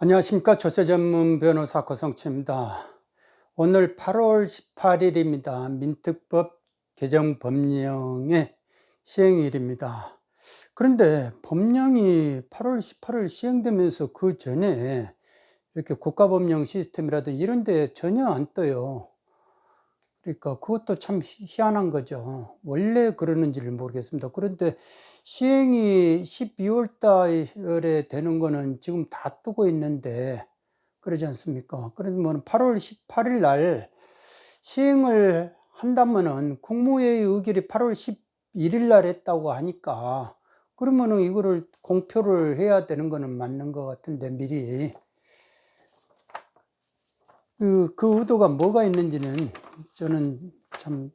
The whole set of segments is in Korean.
안녕하십니까. 조세 전문 변호사 고성채입니다. 오늘 8월 18일입니다. 민특법 개정 법령의 시행일입니다. 그런데 법령이 8월 18일 시행되면서 그 전에 이렇게 국가법령 시스템이라든지 이런 데 전혀 안 떠요. 그러니까 그것도 참 희한한 거죠. 원래 그러는지를 모르겠습니다. 그런데 시행이 12월 달에 되는 거는 지금 다 뜨고 있는데 그러지 않습니까? 그러면 8월 18일 날 시행을 한다면은 국무회의 의결이 8월 11일 날 했다고 하니까 그러면은 이거를 공표를 해야 되는 거는 맞는 것 같은데 미리 그 의도가 뭐가 있는지는 저는 참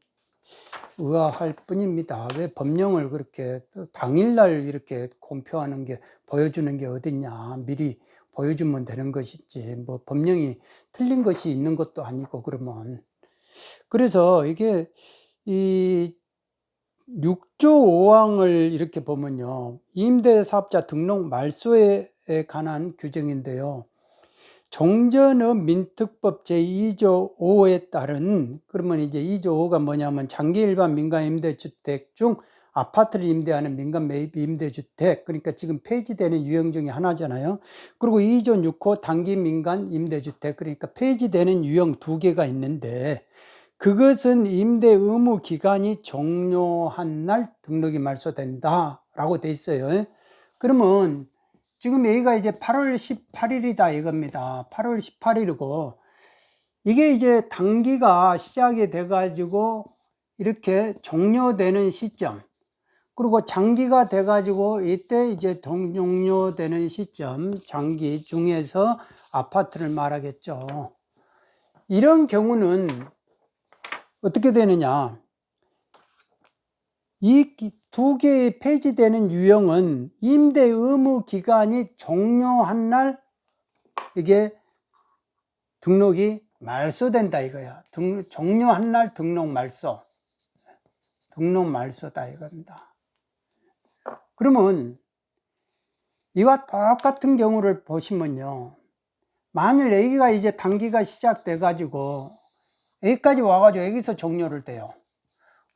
의아할 뿐입니다. 왜 법령을 그렇게 당일날 이렇게 공표하는 게 보여주는 게 어딨냐. 미리 보여주면 되는 것이지 뭐 법령이 틀린 것이 있는 것도 아니고 그러면 그래서 이게 이 6조 5항을 이렇게 보면요. 임대사업자 등록 말소에 관한 규정인데요. 종전의 민특법 제2조 5에 따른 그러면 이제 2조 5가 뭐냐면 장기 일반 민간 임대주택 중 아파트를 임대하는 민간 매입 임대주택 그러니까 지금 폐지되는 유형 중에 하나잖아요. 그리고 2조 6호 단기 민간 임대주택 그러니까 폐지되는 유형 두 개가 있는데 그것은 임대 의무 기간이 종료한 날 등록이 말소된다 라고 돼 있어요. 그러면 지금 여기가 이제 8월 18일이다 이겁니다. 8월 18일이고 이게 이제 단기가 시작이 돼 가지고 이렇게 종료되는 시점 그리고 장기가 돼 가지고 이때 이제 종료되는 시점 장기 중에서 아파트를 말하겠죠. 이런 경우는 어떻게 되느냐, 이 두 개의 폐지되는 유형은 임대 의무 기간이 종료한 날 이게 등록이 말소된다 이거야. 종료한 날 등록 말소다 이겁니다. 그러면 이와 똑같은 경우를 보시면요, 만일 여기가 이제 단기가 시작돼 가지고 여기까지 와가지고 여기서 종료를 돼요.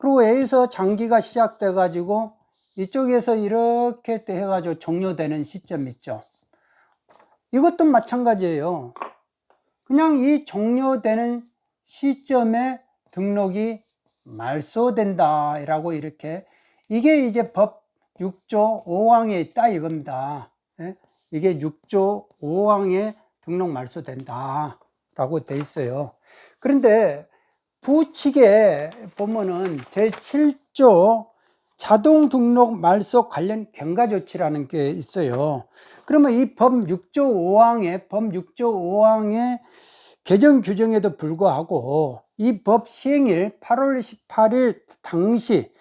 그리고 여기서 장기가 시작돼 가지고 이쪽에서 이렇게 해가지고 종료되는 시점 있죠. 이것도 마찬가지예요. 그냥 이 종료되는 시점에 등록이 말소된다 라고 이렇게 이게 이제 법 6조 5항에 있다 이겁니다. 이게 6조 5항에 등록 말소된다 라고 돼 있어요. 그런데 부칙에 보면은 제7조 자동 등록 말소 관련 경과 조치라는 게 있어요. 그러면 이 법 6조 5항의 개정 규정에도 불구하고 이 법 시행일 8월 18일 당시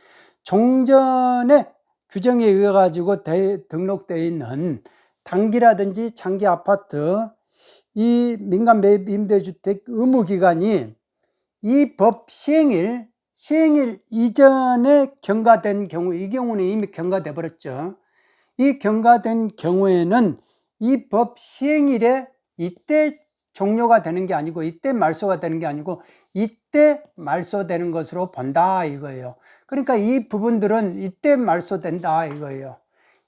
종전의 규정에 의해 가지고 등록되어 있는 단기라든지 장기 아파트 이 민간 매입 임대주택 의무 기간이 이 법 시행일 이전에 경과된 경우, 이 경우는 이미 경과돼 버렸죠. 이 경과된 경우에는 이 법 시행일에 이때 종료가 되는 게 아니고 이때 말소가 되는 게 아니고 이때 말소되는 것으로 본다 이거예요. 그러니까 이 부분들은 이때 말소된다 이거예요.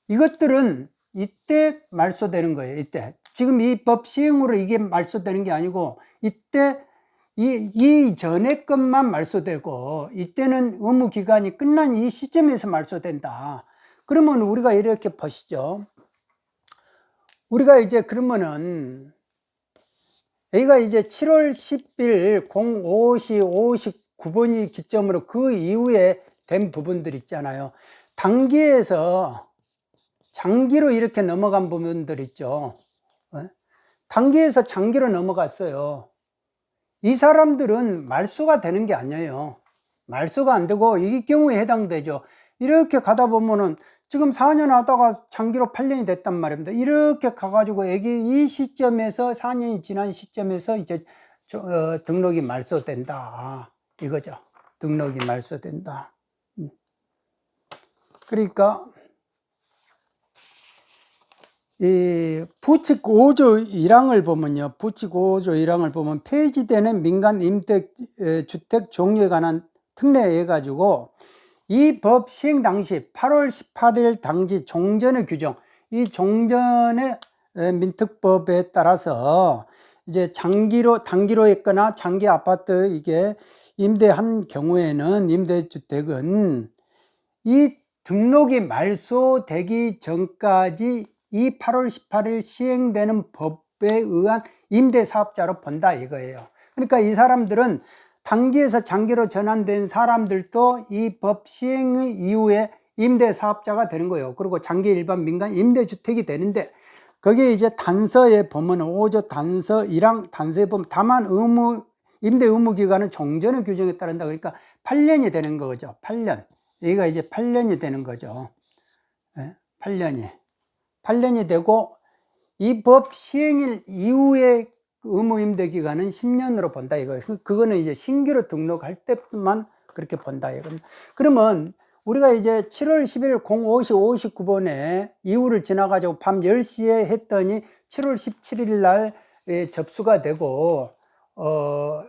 이것들은 이때 말소되는 거예요. 이때 지금 이 법 시행으로 이게 말소되는 게 아니고 이때 이전의 것만 말소되고 이때는 의무 기간이 끝난 이 시점에서 말소된다. 그러면 우리가 이렇게 보시죠. 우리가 이제 그러면은 여기가 이제 7월 10일 05시 59분이 기점으로 그 이후에 된 부분들 있잖아요. 단기에서 장기로 이렇게 넘어간 부분들 있죠. 단기에서 장기로 넘어갔어요. 이 사람들은 말소가 되는 게 아니에요. 말소가 안 되고 이 경우에 해당되죠. 이렇게 가다 보면은 지금 4년 하다가 장기로 8년이 됐단 말입니다. 이렇게 가가지고 이 시점에서 4년이 지난 시점에서 이제 등록이 말소된다 이거죠. 등록이 말소된다. 그러니까 이 부칙 5조 1항을 보면요. 부칙 5조 1항을 보면 폐지되는 민간 임대 주택 종류에 관한 특례에 가지고 이 법 시행 당시 8월 18일 당시 종전의 규정, 이 종전의 민특법에 따라서 이제 단기로 했거나 장기 아파트 이게 임대한 경우에는 임대주택은 이 등록이 말소되기 전까지 이 8월 18일 시행되는 법에 의한 임대사업자로 본다 이거예요. 그러니까 이 사람들은 단기에서 장기로 전환된 사람들도 이 법 시행 이후에 임대사업자가 되는 거예요. 그리고 장기 일반 민간 임대주택이 되는데 거기에 이제 단서에 보면 5조 단서 1항 단서에 보면 다만 임대 의무 기간은 종전의 규정에 따른다. 그러니까 8년이 되는 거죠. 8년. 여기가 이제 8년이 되는 거죠. 8년이 되고 이 법 시행일 이후에 의무 임대 기간은 10년으로 본다 이거예요. 그거는 이제 신규로 등록할 때만 그렇게 본다 이거예요. 그러면 우리가 이제 7월 10일 05시 59분에 이후를 지나가지고 밤 10시에 했더니 7월 17일 날 접수가 되고 7월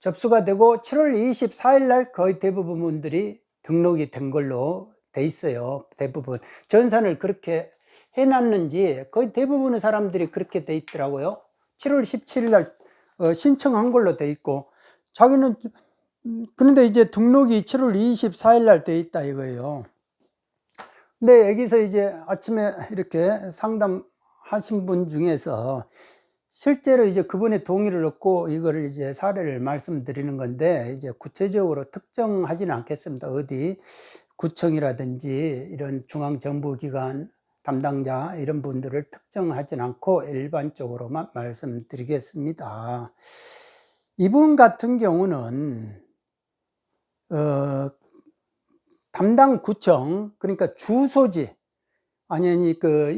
24일 날 거의 대부분 분들이 등록이 된 걸로 돼 있어요. 대부분 전산을 그렇게 해놨는지 거의 대부분의 사람들이 그렇게 돼 있더라고요. 7월 17일 날 신청한 걸로 돼 있고 자기는 그런데 이제 등록이 7월 24일 날 돼 있다 이거예요. 근데 여기서 이제 아침에 이렇게 상담하신 분 중에서 실제로 이제 그분의 동의를 얻고 이거를 이제 사례를 말씀드리는 건데 이제 구체적으로 특정하지는 않겠습니다. 어디 구청이라든지 이런 중앙정부기관 담당자 이런 분들을 특정하진 않고 일반적으로만 말씀드리겠습니다. 이분 같은 경우는 담당 구청 그러니까 주소지 아니 그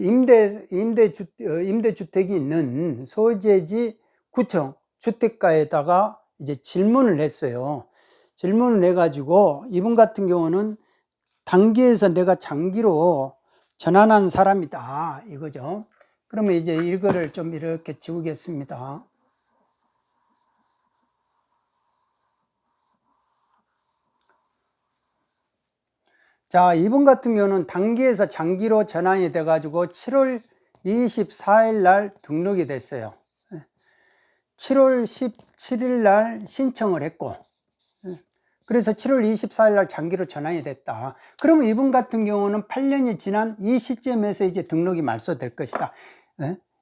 임대주택이 있는 소재지 구청 주택가에다가 이제 질문을 했어요. 질문을 해가지고 이분 같은 경우는 단기에서 내가 장기로 전환한 사람이다 이거죠. 그러면 이제 이거를 좀 이렇게 지우겠습니다. 자, 이분 같은 경우는 단기에서 장기로 전환이 돼 가지고 7월 24일 날 등록이 됐어요. 7월 17일 날 신청을 했고 그래서 7월 24일 날 장기로 전환이 됐다. 그러면 이분 같은 경우는 8년이 지난 이 시점에서 이제 등록이 말소될 것이다.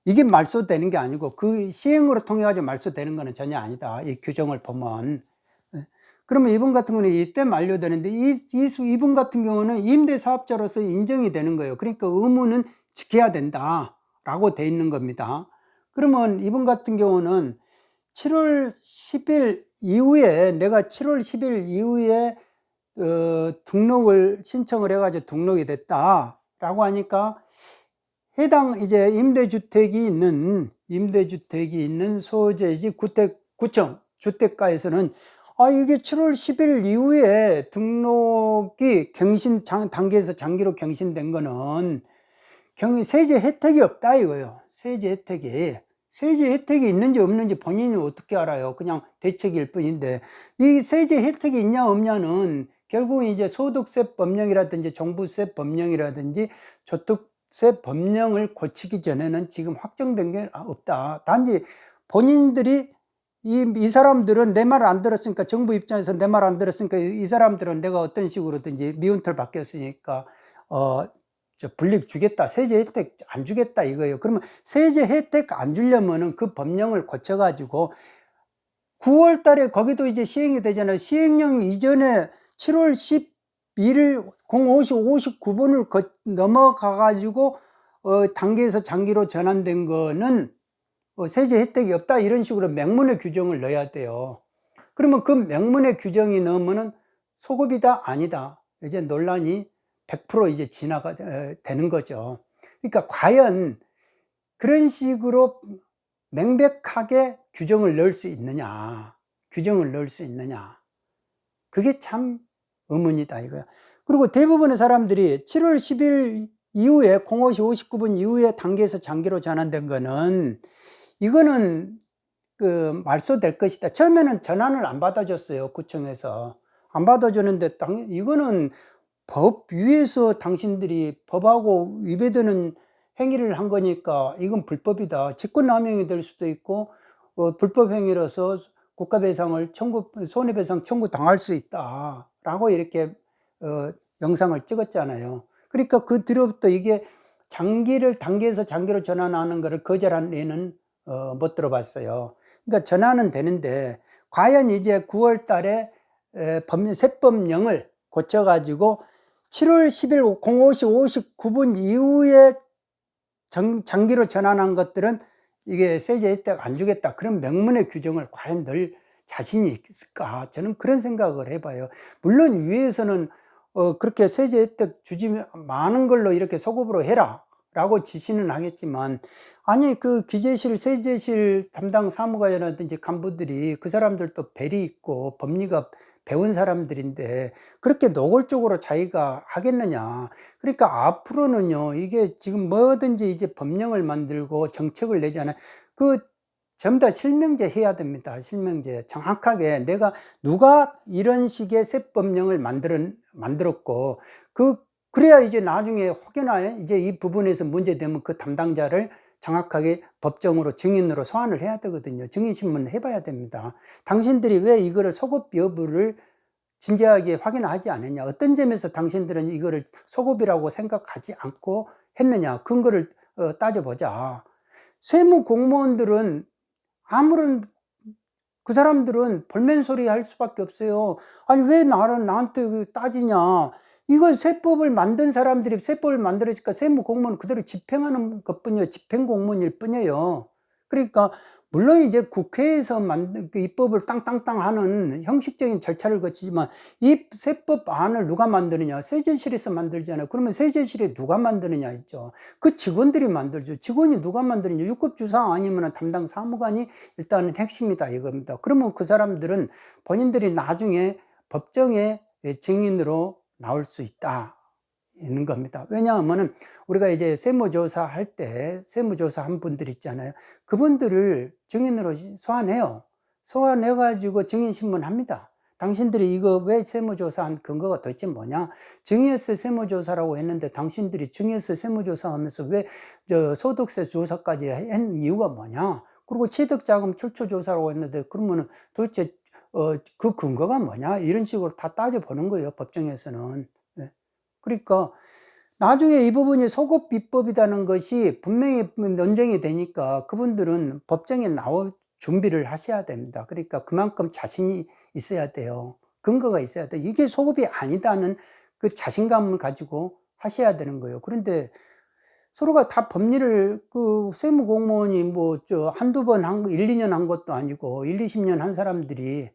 이게 말소되는 게 아니고 그 시행으로 통해 가지고 말소되는 거는 전혀 아니다. 이 규정을 보면. 그러면 이분 같은 경우는 이때 만료되는데 이분 같은 경우는 임대사업자로서 인정이 되는 거예요. 그러니까 의무는 지켜야 된다라고 돼 있는 겁니다. 그러면 이분 같은 경우는 7월 10일 이후에 내가 7월 10일 이후에 등록을 신청을 해가지고 등록이 됐다라고 하니까 해당 이제 임대주택이 있는 소재지 구청 주택가에서는 이게 7월 10일 이후에 등록이 단계에서 장기로 갱신된 거는 세제 혜택이 없다 이거예요. 세제 혜택이 있는지 없는지 본인이 어떻게 알아요? 그냥 대책일 뿐인데 이 세제 혜택이 있냐 없냐는 결국은 이제 소득세 법령이라든지 종부세 법령이라든지 저축세 법령을 고치기 전에는 지금 확정된 게 없다. 단지 본인들이 이 사람들은 내 말을 안 들었으니까 정부 입장에서 내 말 안 들었으니까 이 사람들은 내가 어떤 식으로든지 미운털 받겠으니까 불이익 주겠다, 세제 혜택 안 주겠다 이거예요. 그러면 세제 혜택 안 주려면은 그 법령을 고쳐가지고 9월 달에 거기도 이제 시행이 되잖아요. 시행령 이전에 7월 11일 05시 59분을 넘어가가지고 단계에서 장기로 전환된 거는 세제 혜택이 없다 이런 식으로 명문의 규정을 넣어야 돼요. 그러면 그 명문의 규정이 넣으면은 소급이다 아니다 이제 논란이 100% 이제 되는 거죠. 그러니까 과연 그런 식으로 명백하게 규정을 넣을 수 있느냐, 그게 참 의문이다 이거야. 그리고 대부분의 사람들이 7월 10일 이후에 05시 59분 이후에 단계에서 장기로 전환된 거는 이거는 그 말소될 것이다. 처음에는 전환을 안 받아줬어요. 구청에서 안 받아주는데 이거는 법 위에서 당신들이 법하고 위배되는 행위를 한 거니까 이건 불법이다. 직권남용이 될 수도 있고 불법 행위로서 국가배상을 손해배상 청구 당할 수 있다 라고 이렇게 영상을 찍었잖아요. 그러니까 그 뒤로부터 이게 단계에서 장기로 전환하는 것을 거절한 예는 못 들어봤어요. 그러니까 전환은 되는데 과연 이제 9월 달에 세법령을 고쳐가지고 7월 10일 05시 59분 이후에 장기로 전환한 것들은 이게 세제 혜택 안 주겠다. 그런 명문의 규정을 과연 넣을 자신이 있을까? 저는 그런 생각을 해봐요. 물론 위에서는 그렇게 세제 혜택 주지 많은 걸로 이렇게 소급으로 해라 라고 지시는 하겠지만, 아니 그 기재실 세제실 담당 사무관이라든지 간부들이 그 사람들도 벨이 있고 법리가 배운 사람들인데 그렇게 노골적으로 자기가 하겠느냐. 그러니까 앞으로는요, 이게 지금 뭐든지 이제 법령을 만들고 정책을 내잖아요. 그 전부 다 실명제 해야 됩니다. 실명제. 정확하게 누가 이런 식의 세법령을 만들었고, 그래야 이제 나중에 혹여나 이제 이 부분에서 문제되면 그 담당자를 정확하게 법정으로 증인으로 소환을 해야 되거든요. 증인신문을 해봐야 됩니다. 당신들이 왜 이거를 소급 여부를 진지하게 확인하지 않았냐. 어떤 점에서 당신들은 이거를 소급이라고 생각하지 않고 했느냐. 근거를 따져보자. 세무 공무원들은 그 사람들은 볼멘 소리 할 수밖에 없어요. 아니 왜 나한테 따지냐. 이거 세법을 만든 사람들이 세법을 만들어지니까 세무 공무원은 그대로 집행하는 것뿐이에요. 집행 공무원일 뿐이에요. 그러니까 물론 이제 국회에서 만든 입법을 땅땅땅 하는 형식적인 절차를 거치지만 이 세법 안을 누가 만드느냐. 세제실에서 만들잖아요. 그러면 세제실에 누가 만드느냐 있죠. 그 직원들이 만들죠. 직원이 누가 만드느냐. 유급주사 아니면 담당 사무관이 일단은 핵심이다 이겁니다. 그러면 그 사람들은 본인들이 나중에 법정의 증인으로 나올 수 있다 있는 겁니다. 왜냐하면은 우리가 이제 세무조사 할 때 세무조사 한 분들 있잖아요. 그분들을 증인으로 소환해요. 소환해 가지고 증인신문 합니다. 당신들이 이거 왜 세무조사한 근거가 도대체 뭐냐? 증여세 세무조사라고 했는데 당신들이 증여세 세무조사 하면서 왜 소득세 조사까지 한 이유가 뭐냐? 그리고 취득자금 출처조사라고 했는데 그러면은 도대체 그 근거가 뭐냐? 이런 식으로 다 따져보는 거예요. 법정에서는. 그러니까 나중에 이 부분이 소급 입법이라는 것이 분명히 논쟁이 되니까 그분들은 법정에 나올 준비를 하셔야 됩니다. 그러니까 그만큼 자신이 있어야 돼요. 근거가 있어야 돼요. 이게 소급이 아니다는 그 자신감을 가지고 하셔야 되는 거예요. 그런데 서로가 다 법리를 세무 공무원이 한두 번 1, 2년 한 것도 아니고 1, 20년 한 사람들이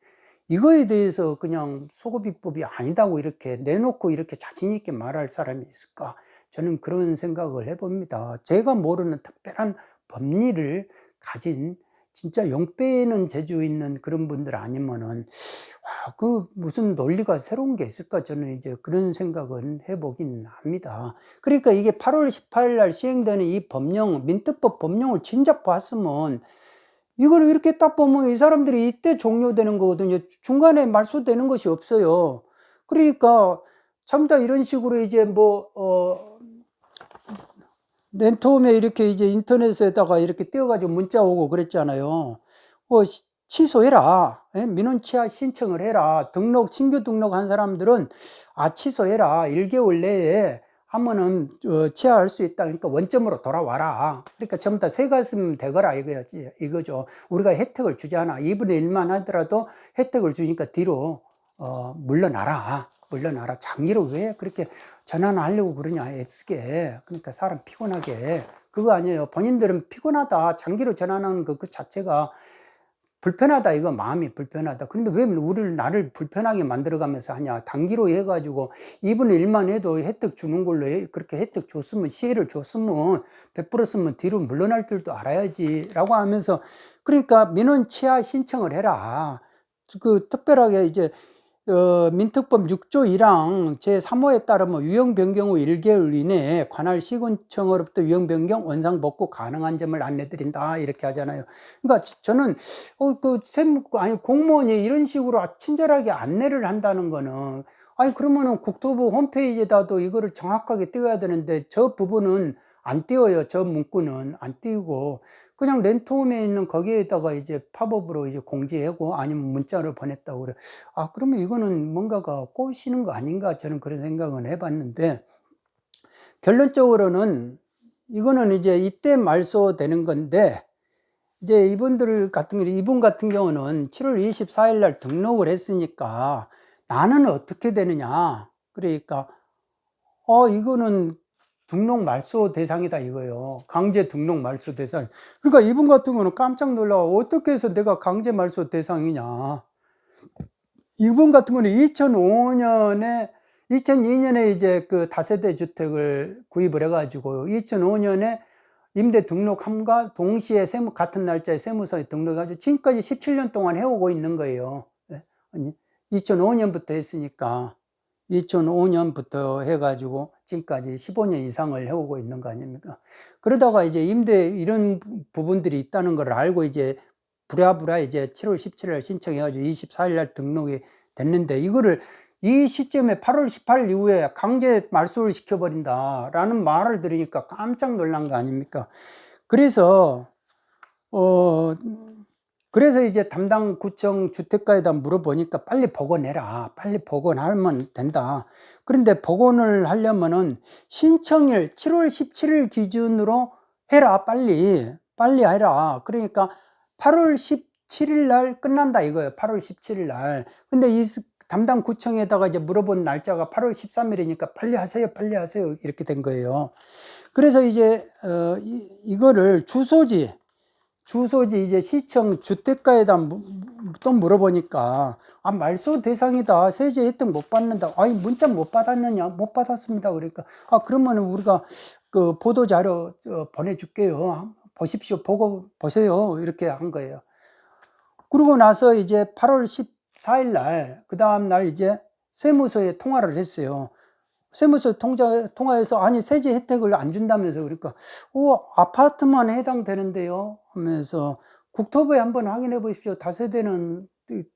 이거에 대해서 그냥 소급 입법이 아니다고 이렇게 내놓고 이렇게 자신 있게 말할 사람이 있을까? 저는 그런 생각을 해봅니다. 제가 모르는 특별한 법리를 가진 진짜 용 빼는 재주 있는 그런 분들 아니면은 무슨 논리가 새로운 게 있을까? 저는 이제 그런 생각은 해보긴 합니다. 그러니까 이게 8월 18일 날 시행되는 이 법령, 민특법 법령을 진작 봤으면 이걸 이렇게 딱 보면 이 사람들이 이때 종료되는 거거든요. 중간에 말소되는 것이 없어요. 그러니까 전부 다 이런 식으로 이제 랜톰에 이렇게 이제 인터넷에다가 이렇게 띄워가지고 문자 오고 그랬잖아요. 취소해라. 민원 취하 신청을 해라. 신규 등록한 사람들은 취소해라. 1개월 내에 하면은 취하할 수 있다. 그러니까 원점으로 돌아와라. 그러니까 전부 다 새 가슴 되거라 이거죠. 우리가 혜택을 주잖아. 2분의 1만 하더라도 혜택을 주니까 뒤로 물러나라. 장기로 왜 그렇게 전환하려고 그러냐 애쓰게. 그러니까 사람 피곤하게. 그거 아니에요. 본인들은 피곤하다. 장기로 전환하는 그 자체가 불편하다. 이거 마음이 불편하다. 그런데 왜 나를 불편하게 만들어가면서 하냐. 단기로 해가지고 2분의 1만 해도 혜택 주는 걸로 그렇게 혜택 줬으면, 시혜를 줬으면, 베풀었으면 뒤로 물러날 줄도 알아야지 라고 하면서, 그러니까 민원 취하 신청을 해라. 특별하게 이제 민특법 6조 1항 제3호에 따르면 유형 변경 후 1개월 이내에 관할 시군청으로부터 유형 변경 원상 복구 가능한 점을 안내드린다 이렇게 하잖아요. 그러니까 저는 공무원이 이런 식으로 친절하게 안내를 한다는 거는, 아니 그러면은 국토부 홈페이지에다도 이거를 정확하게 띄워야 되는데 저 부분은 안 띄워요. 저 문구는 안 띄우고 그냥 렌트홈에 있는 거기에다가 이제 팝업으로 이제 공지하고 아니면 문자로 보냈다고 그래. 그러면 이거는 뭔가가 꼬시는 거 아닌가, 저는 그런 생각은 해봤는데, 결론적으로는 이거는 이제 이때 말소되는 건데, 이제 이분 같은 경우는 7월 24일 날 등록을 했으니까 나는 어떻게 되느냐. 그러니까, 이거는 등록 말소 대상이다 이거예요. 강제 등록 말소 대상. 그러니까 이분 같은 경우는 깜짝 놀라, 어떻게 해서 내가 강제 말소 대상이냐. 이분 같은 경우는 2002년에 이제 그 다세대 주택을 구입을 해가지고 2005년에 임대 등록함과 동시에 같은 날짜에 세무서에 등록해가지고 지금까지 17년 동안 해오고 있는 거예요. 2005년부터 했으니까 2005년부터 해가지고 지금까지 15년 이상을 해오고 있는 거 아닙니까? 그러다가 이제 임대 이런 부분들이 있다는 걸 알고 이제 부랴부랴 이제 7월 17일 신청해가지고 24일 날 등록이 됐는데, 이거를 이 시점에 8월 18일 이후에 강제 말소를 시켜버린다라는 말을 들으니까 깜짝 놀란 거 아닙니까? 그래서 이제 담당 구청 주택가에다 물어보니까 빨리 복원해라. 빨리 복원하면 된다. 그런데 복원을 하려면은 신청일 7월 17일 기준으로 해라. 빨리 해라. 그러니까 8월 17일 날 끝난다 이거예요. 8월 17일 날. 근데 이 담당 구청에다가 이제 물어본 날짜가 8월 13일이니까 빨리 하세요. 이렇게 된 거예요. 그래서 이제 이거를 주소지 이제 시청 주택가에다 또 물어보니까 말소 대상이다. 세제 혜택 못 받는다. 문자 못 받았느냐? 못 받았습니다. 그러니까 그러면 우리가 그 보도 자료 보내줄게요. 보십시오. 보고 보세요. 이렇게 한 거예요. 그러고 나서 이제 8월 14일 날, 그 다음 날 이제 세무서에 통화를 했어요. 세무서 통화해서 세제 혜택을 안 준다면서. 그러니까 아파트만 해당되는데요 하면서 국토부에 한번 확인해 보십시오. 다세대는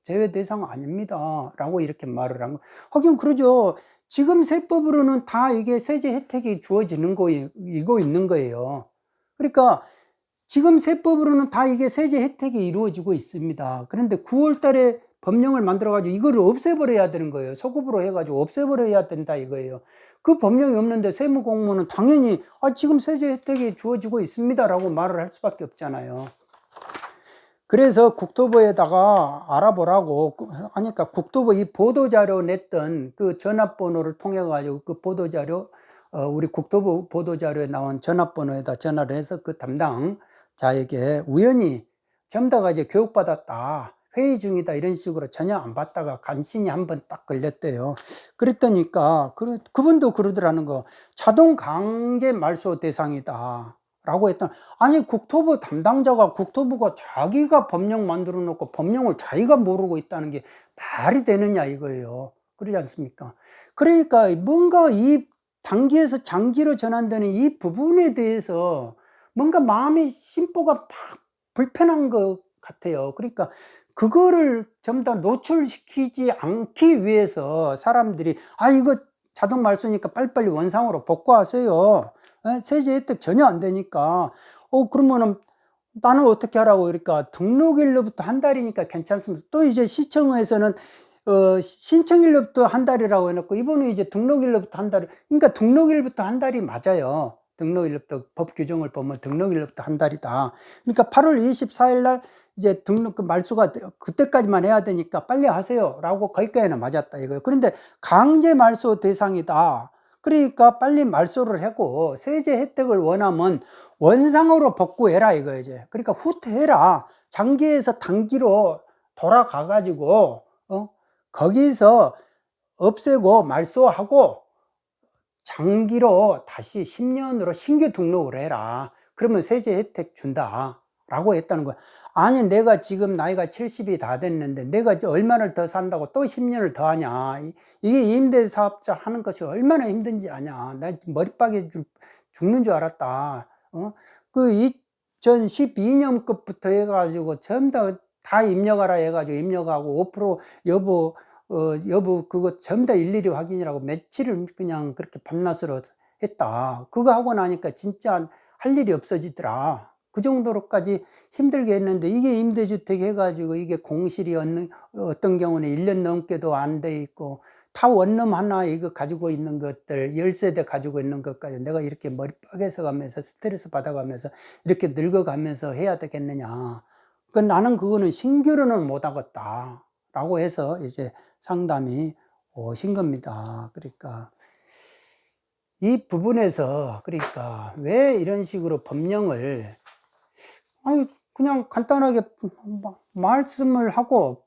제외 대상 아닙니다 라고 이렇게 말을 한 거. 하긴 그러죠. 지금 세법으로는 다 이게 세제 혜택이 주어지는 이거 있는 거예요. 그러니까 지금 세법으로는 다 이게 세제 혜택이 이루어지고 있습니다. 그런데 9월 달에 법령을 만들어가지고 이거를 없애버려야 되는 거예요. 소급으로 해가지고 없애버려야 된다 이거예요. 그 법령이 없는데 세무공무원은 당연히 지금 세제 혜택이 주어지고 있습니다 라고 말을 할 수밖에 없잖아요. 그래서 국토부에다가 알아보라고 하니까 국토부 이 보도자료 냈던 그 전화번호를 통해 가지고 그 보도자료, 우리 국토부 보도자료에 나온 전화번호에다 전화를 해서 그 담당자에게 우연히 전부 다가 이제 교육받았다, 회의 중이다 이런 식으로 전혀 안 받다가 간신히 한번 딱 걸렸대요. 그랬더니까 그분도 그러더라는 거. 자동 강제 말소 대상이다 라고 했던. 국토부 담당자가, 국토부가 자기가 법령 만들어 놓고 법령을 자기가 모르고 있다는 게 말이 되느냐 이거예요. 그러지 않습니까? 그러니까 뭔가 이 단기에서 장기로 전환되는 이 부분에 대해서 뭔가 마음의 심보가 막 불편한 것 같아요. 그러니까 그거를 전부 다 노출시키지 않기 위해서 사람들이 이거 자동 말소니까 빨리빨리 원상으로 복구하세요. 세제 혜택 전혀 안 되니까. 그러면은 나는 어떻게 하라고. 그러니까 등록일로부터 한 달이니까 괜찮습니다. 또 이제 시청에서는 신청일로부터 한 달이라고 해놓고 이번에 이제 등록일로부터 한 달. 그러니까 등록일부터 한 달이 맞아요. 등록일로부터 법 규정을 보면 등록일로부터 한 달이다. 그러니까 8월 24일 날 이제 등록 말소가 그때까지만 해야 되니까 빨리 하세요 라고 거기까지는 맞았다 이거예요. 그런데 강제 말소 대상이다. 그러니까 빨리 말소를 하고 세제 혜택을 원하면 원상으로 복구해라 이거예요. 이제 그러니까 후퇴해라. 장기에서 단기로 돌아가 가지고 거기서 없애고 말소하고 장기로 다시 10년으로 신규 등록을 해라. 그러면 세제 혜택 준다. 라고 했다는 거야. 아니, 내가 지금 나이가 70이 다 됐는데 내가 이제 얼마를 더 산다고 또 10년을 더 하냐. 이게 임대사업자 하는 것이 얼마나 힘든지 아냐. 나 머리빠개 죽는 줄 알았다. 그 2012년급부터 해가지고 전부 다 입력하라 해가지고 입력하고 5% 여부, 여부 그거 전부 다 일일이 확인이라고 며칠을 그냥 그렇게 밤낮으로 했다. 그거 하고 나니까 진짜 할 일이 없어지더라. 그 정도로까지 힘들게 했는데, 이게 임대주택 해가지고 이게 공실이 어떤 경우는 1년 넘게도 안 돼 있고, 다 원룸 하나 이거 가지고 있는 것들, 10세대 가지고 있는 것까지 내가 이렇게 머리 빠개서 가면서 스트레스 받아가면서 이렇게 늙어가면서 해야 되겠느냐. 그 나는 그거는 신규로는 못 하겠다. 라고 해서 이제 상담이 오신 겁니다. 그러니까 이 부분에서, 그러니까 왜 이런 식으로 법령을, 아니 그냥 간단하게 말씀을 하고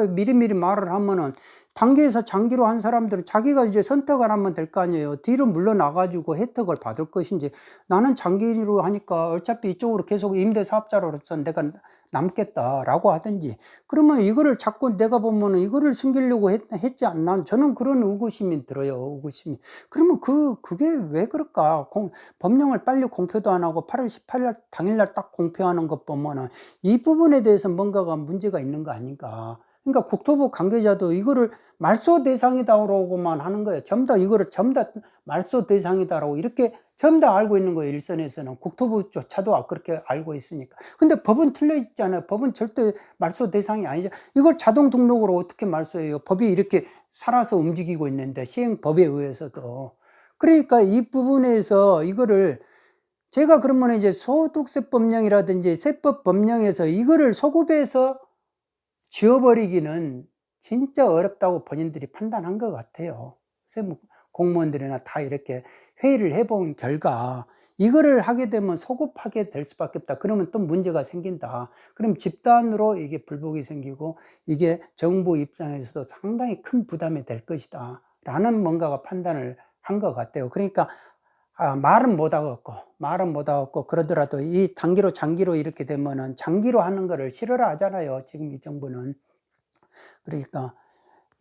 미리미리 말을 하면은, 단기에서 장기로 한 사람들은 자기가 이제 선택을 하면 될 거 아니에요. 뒤로 물러나가지고 혜택을 받을 것인지, 나는 장기로 하니까 어차피 이쪽으로 계속 임대사업자로서 내가 남겠다라고 하든지, 그러면 이거를 자꾸 내가 보면은 이거를 숨기려고 했지 않나? 저는 그런 의구심이 들어요. 의구심이. 그러면 그게 왜 그럴까? 법령을 빨리 공표도 안 하고 8월 18일 당일날 딱 공표하는 것 보면은 이 부분에 대해서 뭔가가 문제가 있는 거 아닌가. 그러니까 국토부 관계자도 이거를 말소 대상이다라고만 하는 거예요. 전부 다 이거를 전부 다 말소 대상이다라고 이렇게 전부 다 알고 있는 거예요. 일선에서는. 국토부조차도 그렇게 알고 있으니까. 근데 법은 틀려 있잖아요. 법은 절대 말소 대상이 아니죠. 이걸 자동 등록으로 어떻게 말소해요? 법이 이렇게 살아서 움직이고 있는데, 시행법에 의해서도. 그러니까 이 부분에서 이거를 제가 그러면 이제 소득세 법령이라든지 세법 법령에서 이거를 소급해서 지워버리기는 진짜 어렵다고 본인들이 판단한 것 같아요. 세무 공무원들이나 다 이렇게 회의를 해본 결과 이거를 하게 되면 소급하게 될 수밖에 없다. 그러면 또 문제가 생긴다. 그럼 집단으로 이게 불복이 생기고 이게 정부 입장에서도 상당히 큰 부담이 될 것이다. 라는 뭔가가 판단을 한 것 같아요. 그러니까 말은 못 하겠고 그러더라도 이 단기로 장기로 이렇게 되면은 장기로 하는 거를 싫어라 하잖아요. 지금 이 정부는. 그러니까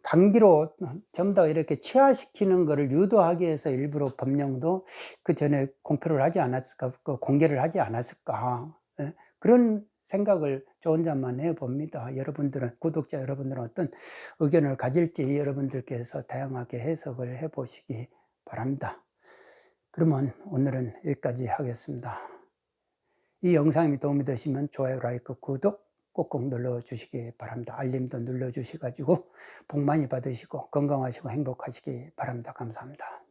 단기로 전부 다 이렇게 취하시키는 거를 유도하기 위해서 일부러 법령도 그 전에 공표를 하지 않았을까, 공개를 하지 않았을까. 예? 그런 생각을 저 혼자만 해봅니다. 여러분들은, 구독자 여러분들은 어떤 의견을 가질지 여러분들께서 다양하게 해석을 해보시기 바랍니다. 그러면 오늘은 여기까지 하겠습니다. 이 영상이 도움이 되시면 좋아요, 라이크, 구독 꼭꼭 눌러주시기 바랍니다. 알림도 눌러주셔가지고 복 많이 받으시고 건강하시고 행복하시기 바랍니다. 감사합니다.